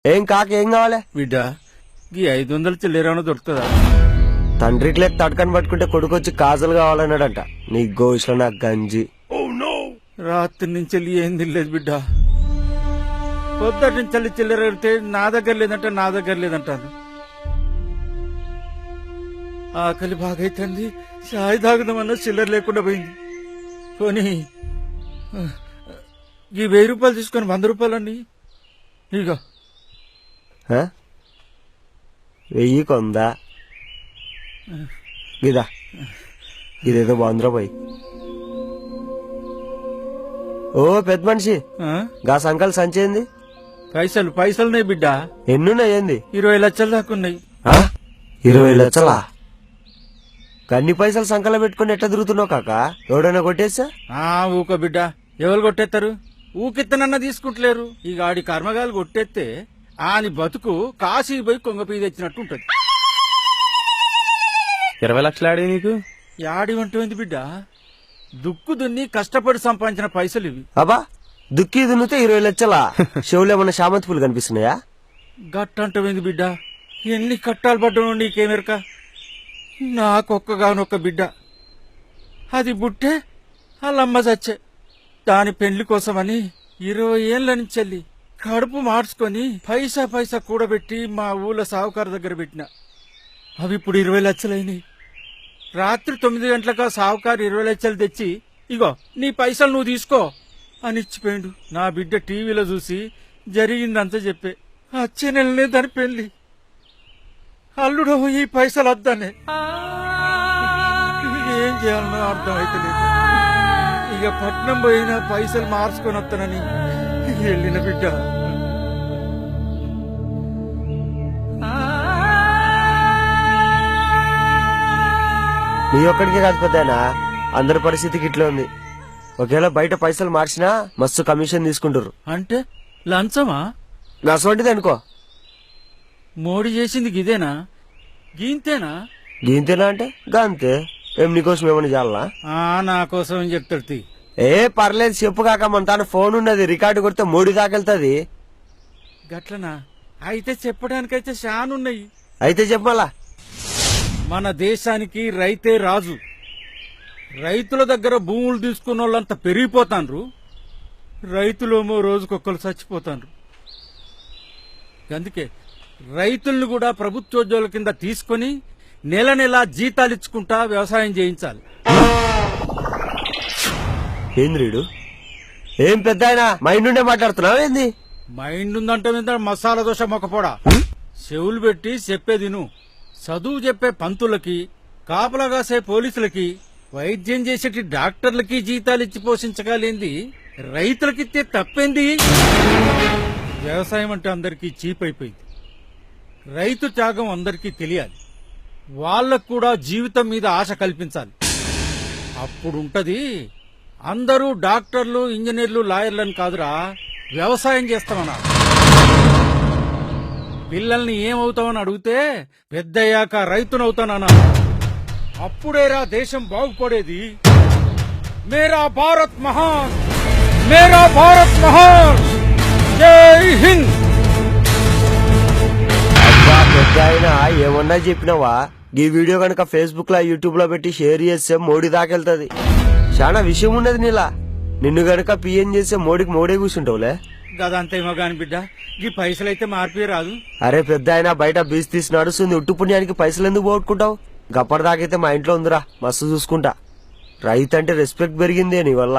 ఏం కాకేం కావాలి బిడ్డ ఈ 500 చిల్లరేమన్నా దొరుకుతుందా? తండ్రికి లేక తడకని పట్టుకుంటే కొడుకొచ్చి కాజలు కావాలన్నాడంట. నీ గోష్లో నాకు గంజి. రాత్రి నుంచి వెళ్ళి ఏం తినలేదు బిడ్డ. పొద్దుటి నుంచి వెళ్ళి చిల్లర వెళ్తే నా దగ్గర లేదంటాను. ఆకలి బాగైతుంది. చాయ్ తాగుదామన్నా చిల్లర లేకుండా పోయింది. పోనీ ఈ 1000 రూపాయలు తీసుకొని 100 రూపాయలండి. ఇగో 1000 కొందా గిదా ఇదేదో బాగుందిరా పోయి. ఓ పెద్ద మనిషి, గా సంకల్ సంచేంది? పైసలున్నాయి బిడ్డ. ఎన్నున్నాయి? ఏంది? 20 లక్షల దాకా ఉన్నాయి. 20 లక్షలా? కన్ని పైసలు సంకల పెట్టుకుని ఎట్లా తిరుగుతున్నావు కాక? ఎవడైనా కొట్టేసా? ఊకో బిడ్డ, ఎవరు కొట్టేస్తారు? ఊకిత్తనన్నా తీసుకుంటలేరు. ఈ గాడి కర్మగాలు కొట్టేస్తే ఆని బతుకు కాశీ పోయి కొంగపీ తెచ్చినట్టు ఉంటది. 20 లక్షలు ఆడి నీకు? యాడి వంటుంది బిడ్డ, దుక్కు దున్ని కష్టపడి సంపాదించిన పైసలు ఇవి. అబ్బా, దుక్కి దున్నితే 20 లక్షలా? చెవులు ఏమన్నా శామంతి పూలు కనిపిస్తున్నాయా? గట్టంటమైంది బిడ్డ, ఎన్ని కట్టాలు పడ్డాను నీకేమెరక. నాకొక్కగానొక్క బిడ్డ, అది బుట్టే వాళ్ళమ్మ చచ్చే. దాని పెళ్లి కోసమని 20 ఏళ్ల నుంచి కడుపు మార్చుకొని పైసా కూడబెట్టి మా ఊళ్ళో సావుకారు దగ్గర పెట్టిన. అవి ఇప్పుడు 20 లక్షలైనాయి. రాత్రి 9 గంటలకు సావుకారు 20 లక్షలు తెచ్చి, ఇగో నీ పైసలు నువ్వు తీసుకో అని ఇచ్చిపోయిండు. నా బిడ్డ టీవీలో చూసి జరిగిందంతా చెప్పే. వచ్చే నెలనే దాని పెళ్లి. అల్లుడు ఈ పైసలు వద్దనే. ఏం చేయాలనో అర్థమైతే లేదు. ఇక పట్నం పోయినా పైసలు మార్చుకొని వస్తానని వెళ్ళిన బిడ్డ. నీ ఒక్కడికే కాదు పెద్దనా, అందరి పరిస్థితికి ఇట్లా ఉంది. ఒకవేళ బయట పైసలు మార్చినా మస్తు కమిషన్ తీసుకుంటారు. అంటే లంచమా? నసవంటిది అనుకో. మోడీ చేసింది గిదేనా? గీంతేనా? గీంతేనా అంటే గంతే. ఏం నీకోసం ఏమని చేయాలనా? నా కోసం అని చెప్తాడు. ఏ పర్లేదు చెప్పు కాక, మన తాను ఫోన్ ఉన్నది, రికార్డు కొడితే మోడీ దాకెళ్తాది. గట్లనా? అయితే చెప్పడానికైతే షానున్నాయి. అయితే చెప్పాలా? మన దేశానికి రైతే రాజు. రైతుల దగ్గర భూములు తీసుకున్న వాళ్ళంతా పెరిగిపోతాండ్రు. రైతులేమో రోజుకొక్కరు చచ్చిపోతాండ్రు. అందుకే రైతులను కూడా ప్రభుత్వోద్యోగుల కింద తీసుకుని నెల జీతాలు ఇచ్చుకుంటా వ్యవసాయం చేయించాలి. ఏంద్రీడు ఏం పెద్ద ఆయన మైండ్ ఉండే మాట్లాడుతున్నావు? ఏంది మైండ్ ఉందంటే మసాలా దోశ మొక్కపోడా. చెవులు పెట్టి చెప్పేదిను. చదువు చెప్పే పంతులకి, కాపలా కాసే పోలీసులకి, వైద్యం చేసేటి డాక్టర్లకి జీతాలు ఇచ్చి పోషించగలేంది రైతులకిస్తే తప్పేంది? వ్యవసాయం అంటే అందరికీ చీప్ అయిపోయింది. రైతు త్యాగం అందరికీ తెలియాలి. వాళ్లకు కూడా జీవితం మీద ఆశ కల్పించాలి. అప్పుడుంటది అందరూ డాక్టర్లు, ఇంజనీర్లు, లాయర్లను కాదురా వ్యవసాయం చేస్తామన్నారు. పిల్లల్ని ఏమవుతామని అడిగితే పెద్దయ్యాక రైతునవుతానన్నారు. అప్పుడేరా దేశం బాగుపడేది. మేరా భారత్ మహాన్, మేరా భారత్ మహాన్, జై హింద్. అబ్బా పెద్ద ఆయన ఏమన్నా చెప్పినావా? ఈ వీడియో కనుక ఫేస్బుక్ లో, యూట్యూబ్ లో పెట్టి షేర్ చేస్తే మోడీ దాకెళ్తాది. చాలా విషయం ఉన్నది నీలా. నిన్ను గనక పిఎం చేస్తే మోడీకి మోడే కూర్చుంటావులే. గదంతేమో గాని బిడ్డ, ఈ పైసలైతే మార్పి రాదు. అరే పెద్ద ఆయన బయట బీచ్ తీసి నడుస్తుంది. ఉట్టు పుణ్యానికి పైసలు ఎందుకు పోగొట్టుకుంటావు? గప్పటిదాకైతే మా ఇంట్లో ఉందిరా, మస్తు చూసుకుంటా. రైతు అంటే రెస్పెక్ట్ పెరిగిందే నీ వల్ల.